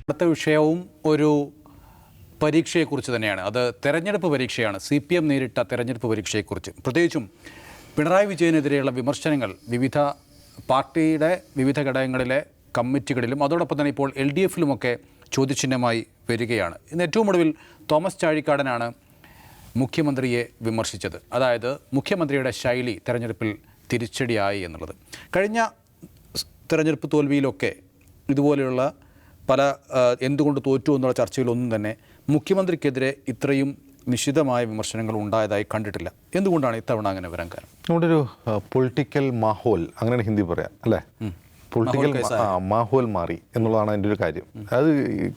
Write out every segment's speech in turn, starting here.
അടുത്ത വിഷയവും ഒരു പരീക്ഷയെക്കുറിച്ച് തന്നെയാണ്. അത് തെരഞ്ഞെടുപ്പ് പരീക്ഷയാണ്. CPM നേരിട്ട തെരഞ്ഞെടുപ്പ് പരീക്ഷയെക്കുറിച്ച്, പ്രത്യേകിച്ചും പിണറായി വിജയനെതിരെയുള്ള വിമർശനങ്ങൾ വിവിധ പാർട്ടിയുടെ വിവിധ ഘടകങ്ങളിലെ കമ്മിറ്റികളിലും അതോടൊപ്പം തന്നെ ഇപ്പോൾ LDFിലുമൊക്കെ ചോദ്യചിഹ്നമായി വരികയാണ്. ഇന്ന് ഏറ്റവും ഒടുവിൽ തോമസ് ചാഴിക്കാടനാണ് മുഖ്യമന്ത്രിയെ വിമർശിച്ചത്. അതായത് മുഖ്യമന്ത്രിയുടെ ശൈലി തെരഞ്ഞെടുപ്പിൽ തിരിച്ചടിയായി എന്നുള്ളത്. കഴിഞ്ഞ തെരഞ്ഞെടുപ്പ് തോൽവിയിലൊക്കെ ഇതുപോലെയുള്ള പല എന്തുകൊണ്ട് തോറ്റു എന്നുള്ള ചർച്ചയിലൊന്നും തന്നെ മുഖ്യമന്ത്രിക്കെതിരെ ഇത്രയും നിശിതമായ വിമർശനങ്ങൾ ഉണ്ടായതായി കണ്ടിട്ടില്ല. എന്തുകൊണ്ടാണ് ഇത്തവണ അങ്ങനെ വരാൻ കാരണം? നമ്മുടെ ഒരു പൊളിറ്റിക്കൽ മാഹോൽ, അങ്ങനെയാണ് ഹിന്ദി പറയാം അല്ലേ, പൊളിറ്റിക്കൽ മാഹോൽ മാറി എന്നുള്ളതാണ് അതിൻ്റെ ഒരു കാര്യം. അത്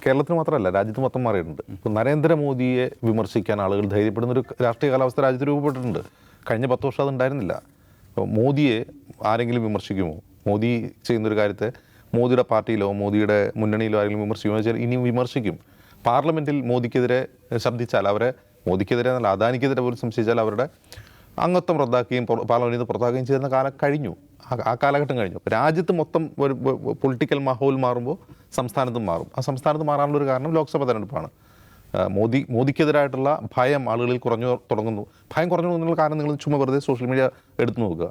കേരളത്തിന് മാത്രമല്ല, രാജ്യത്ത് മൊത്തം മാറിയിട്ടുണ്ട്. ഇപ്പോൾ നരേന്ദ്രമോദിയെ വിമർശിക്കാൻ ആളുകൾ ധൈര്യപ്പെടുന്നൊരു രാഷ്ട്രീയ കാലാവസ്ഥ രാജ്യത്ത് രൂപപ്പെട്ടിട്ടുണ്ട്. കഴിഞ്ഞ 10 വർഷം അതുണ്ടായിരുന്നില്ല. മോദിയെ ആരെങ്കിലും വിമർശിക്കുമോ? മോദി ചെയ്യുന്നൊരു കാര്യത്തെ മോദിയുടെ പാർട്ടിയിലോ മോദിയുടെ മുന്നണിയിലോ ആരെങ്കിലും വിമർശിക്കുമോ വെച്ചാൽ ഇനിയും വിമർശിക്കും. പാർലമെൻറ്റിൽ മോദിക്കെതിരെ ശബ്ദിച്ചാൽ, അവരെ മോദിക്കെതിരെ എന്നല്ല അദാനിക്കെതിരെ പോലും സംശയിച്ചാൽ അവരുടെ അംഗത്വം റദ്ദാക്കുകയും പാർലമെൻറ്റിൽ നിന്ന് പുറത്താക്കുകയും ചെയ്യുന്ന കാലം കഴിഞ്ഞു. ആ കാലഘട്ടം കഴിഞ്ഞു. അപ്പോൾ രാജ്യത്ത് മൊത്തം ഒരു പൊളിറ്റിക്കൽ മാഹോൽ മാറുമ്പോൾ സംസ്ഥാനത്തും മാറും. ആ സംസ്ഥാനത്ത് മാറാനുള്ളൊരു കാരണം ലോക്സഭ തെരഞ്ഞെടുപ്പാണ്. മോദിക്കെതിരായിട്ടുള്ള ഭയം ആളുകളിൽ കുറഞ്ഞു തുടങ്ങുന്നു. ഭയം കുറഞ്ഞു തുടങ്ങുന്ന കാരണം നിങ്ങൾ ചുമ്മാ വെറുതെ സോഷ്യൽ മീഡിയ എടുത്തു നോക്കുക.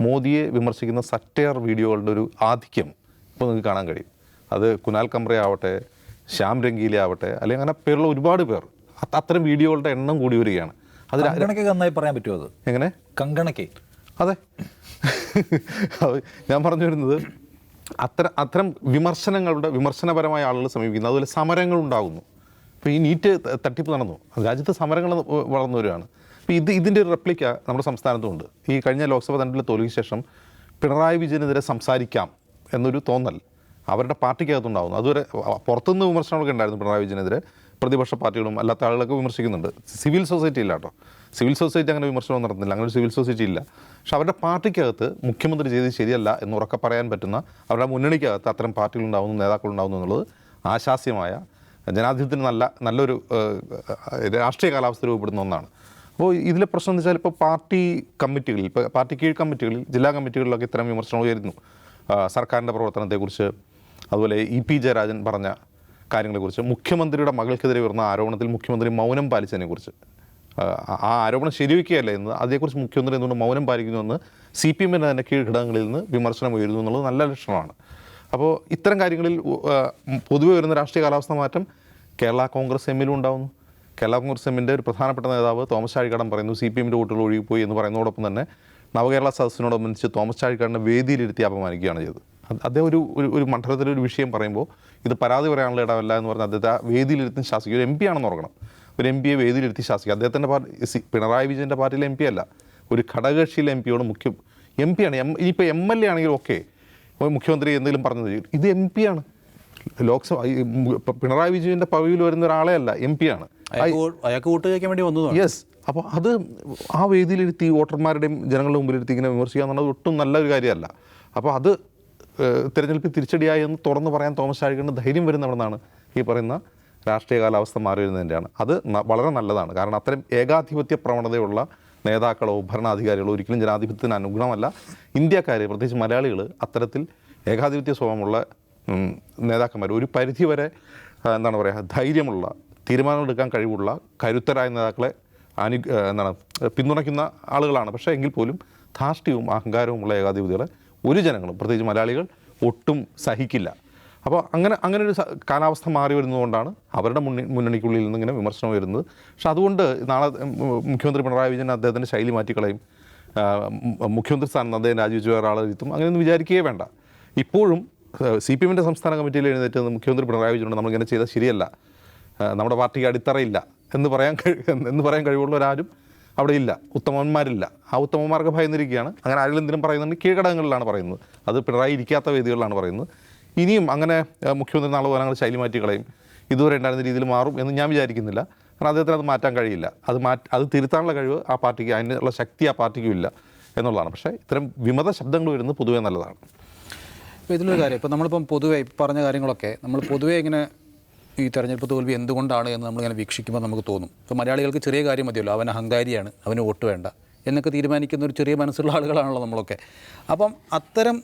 മോദിയെ വിമർശിക്കുന്ന സറ്റയർ വീഡിയോകളുടെ ഒരു ആധിക്യം ഇപ്പോൾ നിങ്ങൾക്ക് കാണാൻ കഴിയും. അത് കുനാൽ കംറ ആവട്ടെ, ശ്യാം രംഗീലെ ആവട്ടെ, അല്ലെങ്കിൽ അങ്ങനെ പേരുള്ള ഒരുപാട് പേർ, അത്തരം വീഡിയോകളുടെ എണ്ണം കൂടി വരികയാണ്. അത് നന്നായി പറയാൻ പറ്റുമോ? അത് എങ്ങനെ കങ്കണക്കെ? അതെ, ഞാൻ പറഞ്ഞു വരുന്നത് അത്തരം വിമർശനപരമായ ആളുകൾ സമീപിക്കുന്നു. അതുപോലെ സമരങ്ങൾ ഉണ്ടാകുന്നു. ഇപ്പോൾ ഈ നീറ്റ് തട്ടിപ്പ് നടന്നു, രാജ്യത്ത് സമരങ്ങൾ വളർന്നു വരികയാണ്. അപ്പോൾ ഇതിൻ്റെ ഒരു റെപ്ലിക്ക നമ്മുടെ സംസ്ഥാനത്തുമുണ്ട്. ഈ കഴിഞ്ഞ ലോക്സഭ തെരഞ്ഞെടുപ്പിൽ തോൽവിക്ക് ശേഷം പിണറായി വിജയനെതിരെ സംസാരിക്കാം എന്നൊരു തോന്നൽ അവരുടെ പാർട്ടിക്കകത്തുണ്ടാകുന്നു. അതുവരെ പുറത്തുനിന്ന് വിമർശനങ്ങളൊക്കെ ഉണ്ടായിരുന്നു പിണറായി വിജയനെതിരെ. പ്രതിപക്ഷ പാർട്ടികളും അല്ലാത്ത ആളുകളൊക്കെ വിമർശിക്കുന്നുണ്ട്. സിവിൽ സൊസൈറ്റി ഇല്ല കേട്ടോ. സിവിൽ സൊസൈറ്റി അങ്ങനെ വിമർശനം നടത്തുന്നില്ല. അങ്ങനെ ഒരു സിവിൽ സൊസൈറ്റി ഇല്ല. പക്ഷെ അവരുടെ പാർട്ടിക്കകത്ത് മുഖ്യമന്ത്രി ചെയ്തത് ശരിയല്ല എന്ന് ഉറക്കെ പറയാൻ പറ്റുന്ന അവരുടെ മുന്നണിക്കകത്ത് അത്തരം പാർട്ടികളുണ്ടാകുന്നു, നേതാക്കളുണ്ടാകുന്നു എന്നുള്ളത് ആശാസ്യമായ ജനാധിപത്യത്തിന് നല്ലൊരു രാഷ്ട്രീയ കാലാവസ്ഥ രൂപപ്പെടുന്ന ഒന്നാണ്. അപ്പോൾ ഇതിലെ പ്രശ്നം എന്ന് വെച്ചാൽ ഇപ്പോൾ പാർട്ടി കമ്മിറ്റികളിൽ, ഇപ്പോൾ പാർട്ടി കീഴ് കമ്മിറ്റികളിൽ, ജില്ലാ കമ്മിറ്റികളിലൊക്കെ ഇത്തരം വിമർശനങ്ങൾ ഉയരുന്നു. സർക്കാരിൻ്റെ പ്രവർത്തനത്തെക്കുറിച്ച്, അതുപോലെ EP ജയരാജൻ പറഞ്ഞ കാര്യങ്ങളെക്കുറിച്ച്, മുഖ്യമന്ത്രിയുടെ മകൾക്കെതിരെ വരുന്ന ആരോപണത്തിൽ മുഖ്യമന്ത്രി മൗനം പാലിച്ചതിനെക്കുറിച്ച്, ആ ആരോപണം ശരിവയ്ക്കുകയല്ല എന്ന്, അതേക്കുറിച്ച് മുഖ്യമന്ത്രി എന്തുകൊണ്ട് മൗനം പാലിക്കുന്നുവെന്ന് CPMൻ്റെ തന്നെ കീഴ്ഘടകങ്ങളിൽ നിന്ന് വിമർശനം ഉയരുന്നു എന്നുള്ളത് നല്ല ലക്ഷണമാണ്. അപ്പോൾ ഇത്തരം കാര്യങ്ങളിൽ പൊതുവെ വരുന്ന രാഷ്ട്രീയ കാലാവസ്ഥ മാറ്റം കേരള കോൺഗ്രസ് എമ്മിലും ഉണ്ടാകുന്നു. കേരള കോൺഗ്രസ് എമ്മിൻ്റെ ഒരു പ്രധാനപ്പെട്ട നേതാവ് തോമസ് ചാഴിക്കാടൻ പറയുന്നു CPMൻ്റെ വോട്ടുകൾ ഒഴുകിപ്പോയി എന്ന് പറയുന്നതോടൊപ്പം തന്നെ നവകേരള സദസ്സിനോടനുബന്ധിച്ച് തോമസ് ചാഴിക്കാടനെ വേദിയിലിരുത്തി അപമാനിക്കുകയാണ് ചെയ്തത്. അദ്ദേഹം ഒരു മണ്ഡലത്തിലൊരു വിഷയം പറയുമ്പോൾ ഇത് പരാതി പറയാനുള്ള ഇടമല്ല എന്ന് പറഞ്ഞാൽ അദ്ദേഹത്തെ വേദിയിലിരുത്തി ശാസിക്കും. ഒരു MP ആണെന്ന് ഓർക്കണം. ഒരു MP-യെ വേദിയിലിരുത്തി ശാസിക്കുക. അദ്ദേഹത്തിൻ്റെ പാർട്ടി പിണറായി വിജയൻ്റെ പാർട്ടിയിലെ MP അല്ല, ഒരു ഘടകകക്ഷിയിലെ MP-യോട് MP ആണ്. ഇനിയിപ്പോൾ MLA ആണെങ്കിലും ഓക്കെ, മുഖ്യമന്ത്രി എന്തെങ്കിലും പറഞ്ഞത് ഇത് MP ആണ്. ലോക്സഭ പിണറായി വിജയൻ്റെ പദവിയിൽ വരുന്ന ഒരാളെ അല്ല, MP ആണ്. അയാൾക്ക് വോട്ട് ചോദിക്കാൻ വേണ്ടി വന്നതാണ്. യെസ്. അപ്പോൾ അത് ആ വേദിയിലിരുത്തി വോട്ടർമാരുടെയും ജനങ്ങളുടെ മുമ്പിലിരുത്തി ഇങ്ങനെ വിമർശിക്കുക എന്നുള്ളത് ഒട്ടും നല്ലൊരു കാര്യമല്ല. അപ്പോൾ അത് തിരഞ്ഞെടുപ്പിൽ തിരിച്ചടിയായി എന്ന് തുറന്ന് പറയാൻ തോമസ് ചാഴിക്കാടന് ധൈര്യം വരുന്നവിടെന്നാണ് ഈ പറയുന്ന രാഷ്ട്രീയ കാലാവസ്ഥ മാറി വരുന്നതിൻ്റെയാണ്. അത് വളരെ നല്ലതാണ്. കാരണം അത്തരം ഏകാധിപത്യ പ്രവണതയുള്ള നേതാക്കളോ ഭരണാധികാരികളോ ഒരിക്കലും ജനാധിപത്യത്തിന് അനുഗുണമല്ല. ഇന്ത്യക്കാർ, പ്രത്യേകിച്ച് മലയാളികൾ, അത്തരത്തിൽ ഏകാധിപത്യ സ്വഭാവമുള്ള നേതാക്കന്മാർ, ഒരു പരിധിവരെ എന്താണ് പറയുക, ധൈര്യമുള്ള, തീരുമാനമെടുക്കാൻ കഴിവുള്ള, കരുത്തരായ നേതാക്കളെ പിന്തുണയ്ക്കുന്ന ആളുകളാണ്. പക്ഷേ എങ്കിൽ പോലും ധാർഷ്ട്യവും അഹങ്കാരവുമുള്ള ഏകാധിപതികളെ ഒരു ജനങ്ങളും, പ്രത്യേകിച്ച് മലയാളികൾ, ഒട്ടും സഹിക്കില്ല. അപ്പോൾ അങ്ങനെ ഒരു കാലാവസ്ഥ മാറി വരുന്നതുകൊണ്ടാണ് അവരുടെ മുന്നണിക്കുള്ളിൽ നിന്ന് ഇങ്ങനെ വിമർശനം വരുന്നത്. പക്ഷെ അതുകൊണ്ട് നാളെ മുഖ്യമന്ത്രി പിണറായി വിജയൻ അദ്ദേഹത്തിൻ്റെ ശൈലി മാറ്റിക്കളയും, മുഖ്യമന്ത്രി സ്ഥാനം അദ്ദേഹം രാജിവെച്ച് വേറെ ആളെ ഇരുത്തും, അങ്ങനെയൊന്നും വിചാരിക്കുകയേ വേണ്ട. ഇപ്പോഴും CPMൻ്റെ സംസ്ഥാന കമ്മിറ്റിയിൽ എഴുന്നേറ്റ് മുഖ്യമന്ത്രി പിണറായി വിജയനോട് നമ്മളിങ്ങനെ ചെയ്താൽ ശരിയല്ല, നമ്മുടെ പാർട്ടിക്ക് അടിത്തറയില്ല എന്ന് പറയാൻ കഴിവുള്ളവരാരും അവിടെ ഇല്ല. ഉത്തമന്മാരില്ല. ആ ഉത്തമന്മാർക്ക് ഭയന്നിരിക്കുകയാണ്. അങ്ങനെ ആരെങ്കിലും എന്തിനും പറയുന്നുണ്ട് കീഴ്ഘടകങ്ങളിലാണ് പറയുന്നത്, അത് പിണറായി ഇരിക്കാത്ത വേദികളിലാണ് പറയുന്നത്. ഇനിയും അങ്ങനെ മുഖ്യമന്ത്രി നാളെ പോകാൻ ശൈലി മാറ്റി കളയും, ഇതുവരെ ഉണ്ടായിരുന്ന രീതിയിൽ മാറും എന്ന് ഞാൻ വിചാരിക്കുന്നില്ല. കാരണം അദ്ദേഹത്തിന് അത് മാറ്റാൻ കഴിയില്ല. അത് തിരുത്താനുള്ള കഴിവ് ആ പാർട്ടിക്ക്, അതിനുള്ള ശക്തി ആ പാർട്ടിക്കും ഇല്ല എന്നുള്ളതാണ്. പക്ഷേ ഇത്തരം വിമത ശബ്ദങ്ങൾ വരുന്നത് പൊതുവേ നല്ലതാണ്. ഇപ്പോൾ ഇതിലൊരു കാര്യം, ഇപ്പോൾ നമ്മളിപ്പം പൊതുവേ പറഞ്ഞ കാര്യങ്ങളൊക്കെ നമ്മൾ പൊതുവേ ഇങ്ങനെ ഈ തെരഞ്ഞെടുപ്പ് തോൽവി എന്തുകൊണ്ടാണ് എന്ന് നമ്മളിങ്ങനെ വീക്ഷിക്കുമ്പോൾ നമുക്ക് തോന്നും. ഇപ്പോൾ മലയാളികൾക്ക് ചെറിയ കാര്യം മതിയല്ലോ, അവൻ അഹങ്കാരിയാണ്, അവന് വോട്ട് വേണ്ട, എന്നൊക്കെ തീരുമാനിക്കുന്ന ഒരു ചെറിയ മനസ്സുള്ള ആളുകളാണല്ലോ നമ്മളൊക്കെ. അപ്പം അത്തരം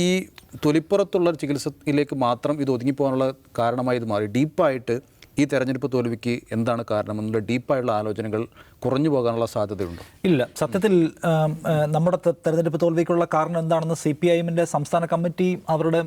ഈ തൊലിപ്പുറത്തുള്ള ചികിത്സയിലേക്ക് മാത്രം ഇത് ഒതുങ്ങിപ്പോകാനുള്ള കാരണമായി ഇത് മാറി. ഡീപ്പായിട്ട് ഈ തെരഞ്ഞെടുപ്പ് തോൽവിക്ക് എന്താണ് കാരണമെന്നുള്ള ഡീപ്പായുള്ള ആലോചനകൾ കുറഞ്ഞു പോകാനുള്ള സാധ്യതയുണ്ട്? ഇല്ല, സത്യത്തിൽ നമ്മുടെ തെരഞ്ഞെടുപ്പ് തോൽവിക്കുള്ള കാരണം എന്താണെന്ന് CPIM-ൻ്റെ സംസ്ഥാന കമ്മിറ്റി അവരുടെ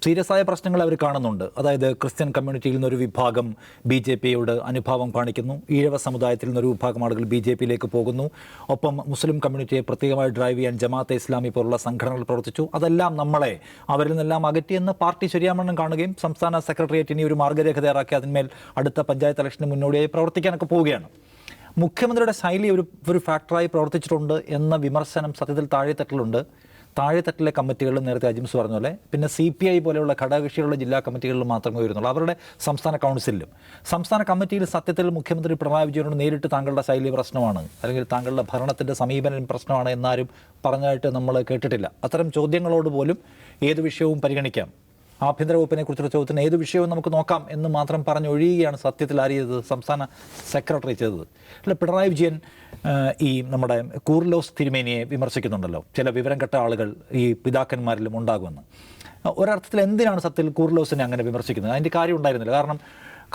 സീരിയസ് ആയ പ്രശ്നങ്ങൾ അവർ കാണുന്നുണ്ട്. അതായത് ക്രിസ്ത്യൻ കമ്മ്യൂണിറ്റിയിൽ നിന്നൊരു വിഭാഗം BJP-യോട് അനുഭാവം കാണിക്കുന്നു, ഈഴവ സമുദായത്തിൽ നിന്നൊരു വിഭാഗം ആളുകൾ BJP-യിലേക്ക് പോകുന്നു, ഒപ്പം മുസ്ലിം കമ്മ്യൂണിറ്റിയെ പ്രത്യേകമായി ഡ്രൈവ് ചെയ്യാൻ ജമാഅത്തെ ഇസ്ലാമി പോലുള്ള സംഘടനകൾ പ്രവർത്തിച്ചു. അതെല്ലാം നമ്മളെ അവരിൽ നിന്നെല്ലാം അകറ്റിയെന്ന് പാർട്ടി ശരിയാമണ്ണം കാണുകയും സംസ്ഥാന സെക്രട്ടേറിയറ്റ് ഇനി ഒരു മാർഗ്ഗരേഖ തയ്യാറാക്കി അതിന്മേൽ അടുത്ത പഞ്ചായത്ത് ഇലക്ഷന് മുന്നോടിയായി പ്രവർത്തിക്കാനൊക്കെ പോവുകയാണ്. മുഖ്യമന്ത്രിയുടെ ശൈലി ഒരു ഫാക്ടറായി പ്രവർത്തിച്ചിട്ടുണ്ട് എന്ന വിമർശനം സത്യത്തിൽ താഴെത്തട്ടിലുണ്ട്. താഴെത്തട്ടിലെ കമ്മിറ്റികളിലും നേരത്തെ അജിംസ് പറഞ്ഞ പോലെ, പിന്നെ CPI പോലെയുള്ള ഘടകകക്ഷികളുടെ ജില്ലാ കമ്മിറ്റികളിലും മാത്രമേ വരുന്നുള്ളൂ. അവരുടെ സംസ്ഥാന കൗൺസിലിലും സംസ്ഥാന കമ്മിറ്റിയിൽ സത്യത്തിൽ മുഖ്യമന്ത്രി പിണറായി വിജയനോട് നേരിട്ട് താങ്കളുടെ ശൈലി പ്രശ്നമാണ് അല്ലെങ്കിൽ താങ്കളുടെ ഭരണത്തിൻ്റെ സമീപനം പ്രശ്നമാണ് എന്നാരും പറഞ്ഞായിട്ട് നമ്മൾ കേട്ടിട്ടില്ല. അത്തരം ചോദ്യങ്ങളോട് പോലും ഏത് വിഷയവും പരിഗണിക്കാം, ആഭ്യന്തര വകുപ്പിനെ കുറിച്ചുള്ള ചോദ്യത്തിന് ഏത് വിഷയവും നമുക്ക് നോക്കാം എന്ന് മാത്രം പറഞ്ഞൊഴിയുകയാണ് സത്യത്തിൽ ആര് ചെയ്തത്? സംസ്ഥാന സെക്രട്ടറി ചെയ്തത്. അല്ല, പിണറായി വിജയൻ ഈ നമ്മുടെ കൂർലോസ് തിരുമേനിയെ വിമർശിക്കുന്നുണ്ടല്ലോ, ചില വിവരം കെട്ട ആളുകൾ ഈ പിതാക്കന്മാരിലും ഉണ്ടാകുമെന്ന്. ഒരർത്ഥത്തിൽ എന്തിനാണ് സത്യത്തിൽ കൂർലോസിനെ അങ്ങനെ വിമർശിക്കുന്നത്? അതിൻ്റെ കാര്യം ഉണ്ടായിരുന്നില്ല. കാരണം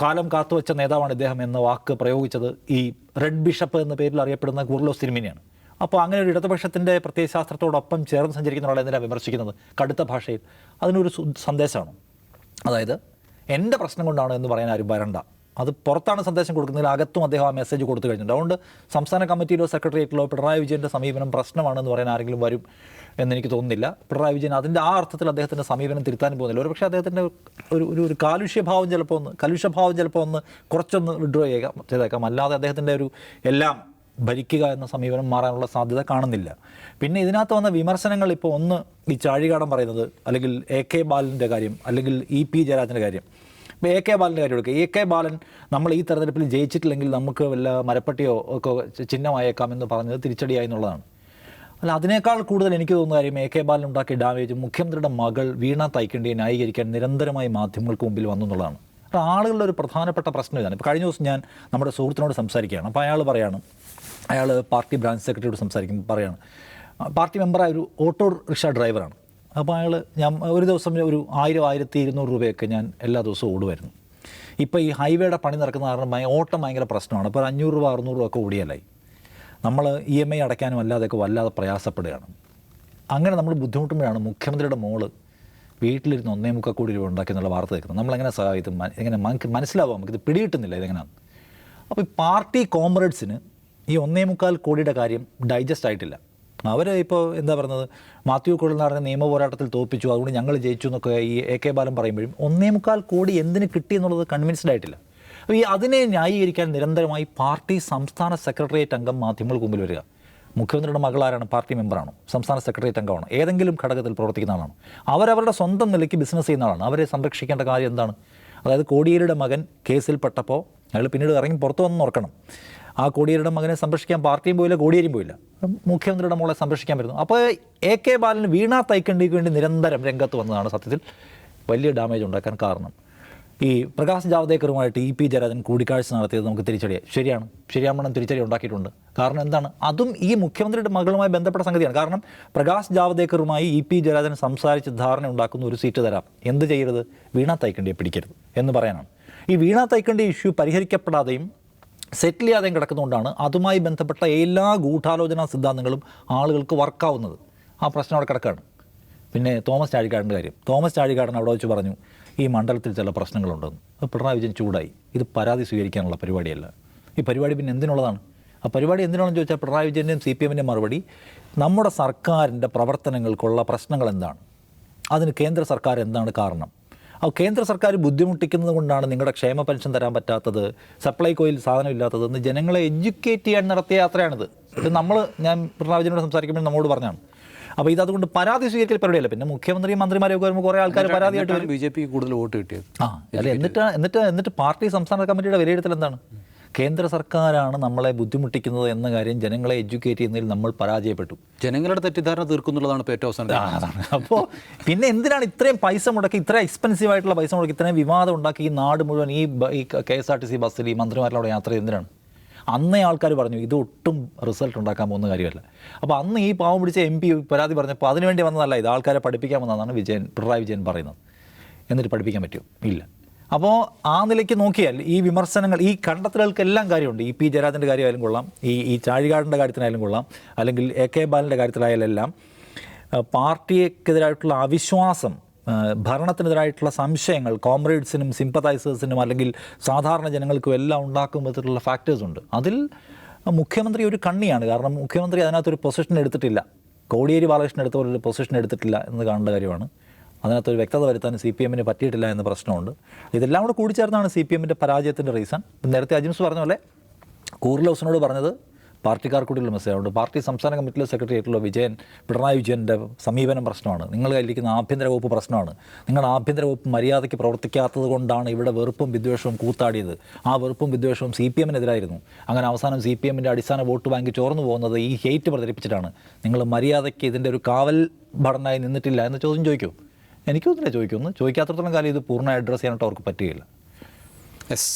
കാലം കാത്തുവച്ച നേതാവാണ് ഇദ്ദേഹം എന്ന വാക്ക് പ്രയോഗിച്ചത് ഈ റെഡ് ബിഷപ്പ് എന്ന പേരിൽ അറിയപ്പെടുന്ന കൂർലോസ് തിരുമേനിയാണ്. അപ്പോൾ അങ്ങനെ ഒരു ഇടതുപക്ഷത്തിൻ്റെ പ്രത്യയശാസ്ത്രത്തോടൊപ്പം ചേർന്ന് സഞ്ചരിക്കുന്ന ഒരാളെ എന്തിനാണ് വിമർശിക്കുന്നത് കടുത്ത ഭാഷയിൽ? അതിനൊരു സന്ദേശമാണ്. അതായത് എൻ്റെ പ്രശ്നം കൊണ്ടാണ് എന്ന് പറയാൻ ആരും വരണ്ട. അത് പുറത്താണ് സന്ദേശം കൊടുക്കുന്നതിൽ അകത്തും അദ്ദേഹം ആ മെസ്സേജ് കൊടുത്തു കഴിഞ്ഞിട്ടുണ്ട്. അതുകൊണ്ട് സംസ്ഥാന കമ്മിറ്റിയിലോ സെക്രട്ടേറിയറ്റിലോ പിണറായി വിജയൻ്റെ സമീപനം പ്രശ്നമാണെന്ന് പറയാൻ ആരെങ്കിലും വരും എന്നെനിക്ക് തോന്നുന്നില്ല. പിണറായി വിജയൻ അതിൻ്റെ ആ അർത്ഥത്തിൽ അദ്ദേഹത്തിൻ്റെ സമീപനം തിരുത്താനും പോകുന്നില്ല. ഒരു പക്ഷേ അദ്ദേഹത്തിൻ്റെ ഒരു കലുഷ്യഭാവം ചിലപ്പോൾ ഒന്ന് കുറച്ചൊന്ന് വിഡ്രോ ചെയ്തേക്കാം. അല്ലാതെ അദ്ദേഹത്തിൻ്റെ ഒരു എല്ലാം ഭരിക്കുക എന്ന സമീപനം മാറാനുള്ള സാധ്യത കാണുന്നില്ല. പിന്നെ ഇതിനകത്ത് വന്ന വിമർശനങ്ങൾ ഇപ്പോൾ ഒന്ന് ഈ ചാഴികാടൻ പറയുന്നത്, അല്ലെങ്കിൽ AK ബാലൻ്റെ കാര്യം, അല്ലെങ്കിൽ EP ജയരാജൻ്റെ കാര്യം. ഇപ്പോൾ AK ബാലൻ്റെ കാര്യം എടുക്കുക. AK ബാലൻ നമ്മൾ ഈ തെരഞ്ഞെടുപ്പിൽ ജയിച്ചിട്ടില്ലെങ്കിൽ നമുക്ക് വല്ല മരപ്പട്ടിയോ ഒക്കെ ചിഹ്നമായേക്കാമെന്ന് പറഞ്ഞത് തിരിച്ചടിയായി എന്നുള്ളതാണ്. അല്ല, അതിനേക്കാൾ കൂടുതൽ എനിക്ക് തോന്നുന്ന കാര്യം AK ബാലൻ ഉണ്ടാക്കിയ ഡാമേജ് മുഖ്യമന്ത്രിയുടെ മകൾ വീണ തൈക്കണ്ടിയെ ന്യായീകരിക്കാൻ നിരന്തരമായി മാധ്യമങ്ങൾക്ക് മുമ്പിൽ വന്നു എന്നുള്ളതാണ്. അപ്പോൾ ആളുകളുടെ ഒരു പ്രധാനപ്പെട്ട പ്രശ്നം ഇതാണ്. ഇപ്പോൾ കഴിഞ്ഞ ദിവസം ഞാൻ നമ്മുടെ സുഹൃത്തിനോട് സംസാരിക്കുകയാണ്. അപ്പോൾ അയാൾ പാർട്ടി ബ്രാഞ്ച് സെക്രട്ടറിയോട് സംസാരിക്കുമ്പോൾ പറയാണ്, പാർട്ടി മെമ്പറായ ഒരു ഓട്ടോ റിക്ഷ ഡ്രൈവറാണ്. അപ്പോൾ ഞാൻ ഒരു ദിവസം ഒരു 1000-1200 രൂപയൊക്കെ ഞാൻ എല്ലാ ദിവസവും ഓടുമായിരുന്നു. ഇപ്പോൾ ഈ ഹൈവേയുടെ പണി നടക്കുന്ന കാരണം ഓട്ടം ഭയങ്കര പ്രശ്നമാണ്. അപ്പോൾ 500 രൂപ 600 രൂപ ഒക്കെ ഓടിയാലായി. നമ്മൾ EMI അടയ്ക്കാനും അല്ലാതെയൊക്കെ വല്ലാതെ പ്രയാസപ്പെടുകയാണ്. അങ്ങനെ നമ്മൾ ബുദ്ധിമുട്ടുമ്പോഴാണ് മുഖ്യമന്ത്രിയുടെ മോള് വീട്ടിലിരുന്ന് 1.25 കോടി രൂപ ഉണ്ടാക്കി എന്നുള്ള വാർത്ത കേൾക്കുന്നത്. നമ്മളെങ്ങനെ സഹായിക്കും? എങ്ങനെ മനസ്സിലാവും? നമുക്കിത് പിടികിട്ടുന്നില്ല ഇതെങ്ങനെയാണ്. അപ്പോൾ ഈ പാർട്ടി കോമ്രേഡ്സിന് ഈ 1.25 കോടിയുടെ കാര്യം ഡൈജസ്റ്റ് ആയിട്ടില്ല. അവർ ഇപ്പോൾ എന്താ പറയുന്നത്, മാത്യു കുഴൽനാടനെ നിയമ പോരാട്ടത്തിൽ തോൽപ്പിച്ചു, അതുകൊണ്ട് ഞങ്ങൾ ജയിച്ചു എന്നൊക്കെ ഈ AK ബാലൻ പറയുമ്പോഴും 1.25 കോടി എന്തിന് കിട്ടി എന്നുള്ളത് കൺവിൻസ്ഡ് ആയിട്ടില്ല. അപ്പോൾ ഈ അതിനെ ന്യായീകരിക്കാൻ നിരന്തരമായി പാർട്ടി സംസ്ഥാന സെക്രട്ടേറിയറ്റ് അംഗം മാധ്യമങ്ങൾക്ക് മുമ്പിൽ വരിക. മുഖ്യമന്ത്രിയുടെ മകളാരാണ്? പാർട്ടി മെമ്പറാണോ? സംസ്ഥാന സെക്രട്ടേറിയറ്റ് അംഗമാണ്? ഏതെങ്കിലും ഘടകത്തിൽ പ്രവർത്തിക്കുന്ന ആളാണ്? അവരവരുടെ സ്വന്തം നിലയ്ക്ക് ബിസിനസ് ചെയ്യുന്ന ആളാണ്. അവരെ സംരക്ഷിക്കേണ്ട കാര്യം എന്താണ്? അതായത് കോടിയേരിയുടെ മകൻ കേസിൽപ്പെട്ടപ്പോൾ അയാൾ പിന്നീട് ഇറങ്ങി പുറത്തു വന്ന് ഓർക്കണം. ആ കോടിയേരിയുടെ മകനെ സംരക്ഷിക്കാൻ പാർട്ടിയും പോയില്ല, കോടിയേരിയും പോയില്ല, മുഖ്യമന്ത്രിയുടെ മോളെ സംരക്ഷിക്കാൻ വരുന്നു. അപ്പോൾ AK ബാലന് വീണ തൈക്കണ്ടിക്ക് വേണ്ടി നിരന്തരം രംഗത്ത് വന്നതാണ് സത്യത്തിൽ വലിയ ഡാമേജ് ഉണ്ടാക്കാൻ കാരണം. ഈ പ്രകാശ് ജാവ്ദേക്കറുമായിട്ട് EP ജയരാജൻ കൂടിക്കാഴ്ച നടത്തിയത് നമുക്ക് തിരിച്ചടിയായി. ശരിയാവണ്ണം തിരിച്ചടി ഉണ്ടാക്കിയിട്ടുണ്ട്. കാരണം എന്താണ്? അതും ഈ മുഖ്യമന്ത്രിയുടെ മകളുമായി ബന്ധപ്പെട്ട സംഗതിയാണ്. കാരണം പ്രകാശ് ജാവ്ദേക്കറുമായി EP ജയരാജൻ സംസാരിച്ച് ധാരണ ഉണ്ടാക്കുന്ന ഒരു സീറ്റ് തരാം, എന്ത് ചെയ്യരുത്? വീണ തൈക്കണ്ടിയെ പിടിക്കരുത് എന്ന് പറയാനാണ്. ഈ വീണ തൈക്കണ്ടി ഇഷ്യൂ പരിഹരിക്കപ്പെടാതെയും സെറ്റിൽ ചെയ്യാതെയും കിടക്കുന്നതുകൊണ്ടാണ് അതുമായി ബന്ധപ്പെട്ട എല്ലാ ഗൂഢാലോചനാ സിദ്ധാന്തങ്ങളും ആളുകൾക്ക് വർക്കാവുന്നത്. ആ പ്രശ്നം അവിടെ കിടക്കുകയാണ്. പിന്നെ തോമസ് ചാഴികാടൻ്റെ കാര്യം. തോമസ് ചാഴികാടൻ അവിടെ വെച്ച് പറഞ്ഞു ഈ മണ്ഡലത്തിൽ ചില പ്രശ്നങ്ങളുണ്ടെന്ന്. പിണറായി വിജയൻ ചൂടായി. ഇത് പരാതി സ്വീകരിക്കാനുള്ള പരിപാടിയല്ല. ഈ പരിപാടി പിന്നെ എന്തിനുള്ളതാണ്? ആ പരിപാടി എന്തിനാണെന്ന് ചോദിച്ചാൽ പിണറായി വിജയൻ്റെയും CPM-ൻ്റെയും മറുപടി, നമ്മുടെ സർക്കാരിൻ്റെ പ്രവർത്തനങ്ങൾക്കുള്ള പ്രശ്നങ്ങൾ എന്താണ്, അതിന് കേന്ദ്ര സർക്കാർ എന്താണ് കാരണം, കേന്ദ്ര സർക്കാർ ബുദ്ധിമുട്ടിക്കുന്നത് കൊണ്ടാണ് നിങ്ങളുടെ ക്ഷേമ പെൻഷൻ തരാൻ പറ്റാത്തത്, സപ്ലൈകോയിൽ സാധനം ഇല്ലാത്തതെന്ന് ജനങ്ങളെ എഡ്യൂക്കേറ്റ് ചെയ്യാൻ നടത്തിയ യാത്രയാണിത്. ഇത് ഞാൻ പിണറായി വിജയനോട് സംസാരിക്കുമ്പോൾ നമ്മോട് പറഞ്ഞാണ്. അപ്പോൾ അതുകൊണ്ട് പരാതി സ്വീകരിക്കൽ പരിപാടിയല്ല. പിന്നെ മുഖ്യമന്ത്രിയും മന്ത്രിമാരെയൊക്കെ വരുമ്പോൾ കുറേ ആൾക്കാർ പരാതിയായിട്ട് BJP കൂടുതൽ വോട്ട് കിട്ടിയത്. എന്നിട്ട് പാർട്ടി സംസ്ഥാന കമ്മിറ്റിയുടെ വിലയിരുത്തൽ എന്താണ്? കേന്ദ്ര സർക്കാരാണ് നമ്മളെ ബുദ്ധിമുട്ടിക്കുന്നത് എന്ന കാര്യം ജനങ്ങളെ എഡ്യൂക്കേറ്റ് ചെയ്യുന്നതിൽ നമ്മൾ പരാജയപ്പെട്ടു. ജനങ്ങളുടെ തെറ്റിദ്ധാരണ തീർക്കുന്നുള്ളതാണ് ഏറ്റവും അവസാനം. അപ്പോൾ പിന്നെ എന്തിനാണ് ഇത്രയും പൈസ മുടക്കി, ഇത്രയും എക്സ്പെൻസീവ് ആയിട്ടുള്ള പൈസ മുടക്കി, ഇത്രയും വിവാദം ഉണ്ടാക്കി ഈ നാട് മുഴുവൻ ഈ KSRTC ബസ്സിൽ ഈ മന്ത്രിമാരുടെ യാത്ര എന്തിനാണ്? അന്നേ ആൾക്കാർ പറഞ്ഞു ഇതൊട്ടും റിസൾട്ട് ഉണ്ടാക്കാൻ പോകുന്ന കാര്യമല്ല. അപ്പോൾ അന്ന് ഈ പാവം പിടിച്ച MP പരാതി പറഞ്ഞപ്പോൾ അതിനുവേണ്ടി വന്നതല്ല, ഇത് ആൾക്കാരെ പഠിപ്പിക്കാൻ വന്നതാണ് പിണറായി വിജയൻ പറയുന്നത്. എന്നിട്ട് പഠിപ്പിക്കാൻ പറ്റുമോ? ഇല്ല. അപ്പോൾ ആ നിലയ്ക്ക് നോക്കിയാൽ ഈ വിമർശനങ്ങൾ, ഈ കണ്ടെത്തലുകൾക്കെല്ലാം കാര്യമുണ്ട്. EP ജയരാജൻ്റെ കാര്യമായാലും കൊള്ളാം, ഈ ചാഴികാടിൻ്റെ കാര്യത്തിനായാലും കൊള്ളാം, അല്ലെങ്കിൽ AK ബാലൻ്റെ കാര്യത്തിലായാലും എല്ലാം പാർട്ടിക്കെതിരായിട്ടുള്ള അവിശ്വാസം, ഭരണത്തിനെതിരായിട്ടുള്ള സംശയങ്ങൾ കോമ്രേഡ്സിനും സിമ്പതൈസേഴ്സിനും അല്ലെങ്കിൽ സാധാരണ ജനങ്ങൾക്കും എല്ലാം ഉണ്ടാക്കുന്ന വിധത്തിലുള്ള ഫാക്ടേഴ്സ് ഉണ്ട്. അതിൽ മുഖ്യമന്ത്രി ഒരു കണ്ണിയാണ്. കാരണം മുഖ്യമന്ത്രി അതിനകത്തൊരു പൊസിഷൻ എടുത്തിട്ടില്ല, കോടിയേരി ബാലകൃഷ്ണൻ എടുത്ത പോലെ ഒരു പൊസിഷൻ എടുത്തിട്ടില്ല എന്ന് കാണേണ്ട കാര്യമാണ്. അതിനകത്തൊരു വ്യക്തത വരുത്താൻ CPM പറ്റിയിട്ടില്ല എന്ന പ്രശ്നമുണ്ട്. ഇതെല്ലാം കൂടെ കൂടിച്ചേർന്നാണ് CPM പരാജയത്തിൻ്റെ റീസൺ. നേരത്തെ അജിംസ് പറഞ്ഞ പോലെ കൂറിൽ ഹൗസിനോട് പറഞ്ഞത് പാർട്ടിക്കാർക്കൂടിയുള്ള മെസ്സേജുണ്ട്. പാർട്ടി സംസ്ഥാന കമ്മിറ്റിയിലെ സെക്രട്ടറി ആയിട്ടുള്ള പിണറായി വിജയൻ്റെ സമീപനം പ്രശ്നമാണ്, നിങ്ങൾ കയ്യിലിരിക്കുന്ന ആഭ്യന്തര വകുപ്പ് പ്രശ്നമാണ്, നിങ്ങളുടെ ആഭ്യന്തര വകുപ്പ് മര്യാദയ്ക്ക് പ്രവർത്തിക്കാത്തത് കൊണ്ടാണ് ഇവിടെ വെറുപ്പും വിദ്വേഷവും കൂത്താടിയത്. ആ വെറുപ്പും വിദ്വേഷവും CPM-നെതിരായിരുന്നു. അങ്ങനെ അവസാനം CPM-ൻ്റെ അടിസ്ഥാന വോട്ട് ബാങ്ക് ചോർന്നു പോകുന്നത് ഈ ഹെയ്റ്റ് പ്രചരിപ്പിച്ചിട്ടാണ്. നിങ്ങൾ മര്യാദയ്ക്ക് ഇതിൻ്റെ ഒരു കാവൽ ഭടനായി നിന്നിട്ടില്ല എന്ന് ചോദ്യം ചോദിക്കൂ. എനിക്കൊന്നുമില്ല ചോദിക്കുമെന്ന് ചോദിക്കാത്തടത്തോളം കാലം ഇത് പൂർണ്ണമായി അഡ്രസ്സ് ചെയ്യാനായിട്ട് അവർക്ക് പറ്റുകയില്ല. യെസ്.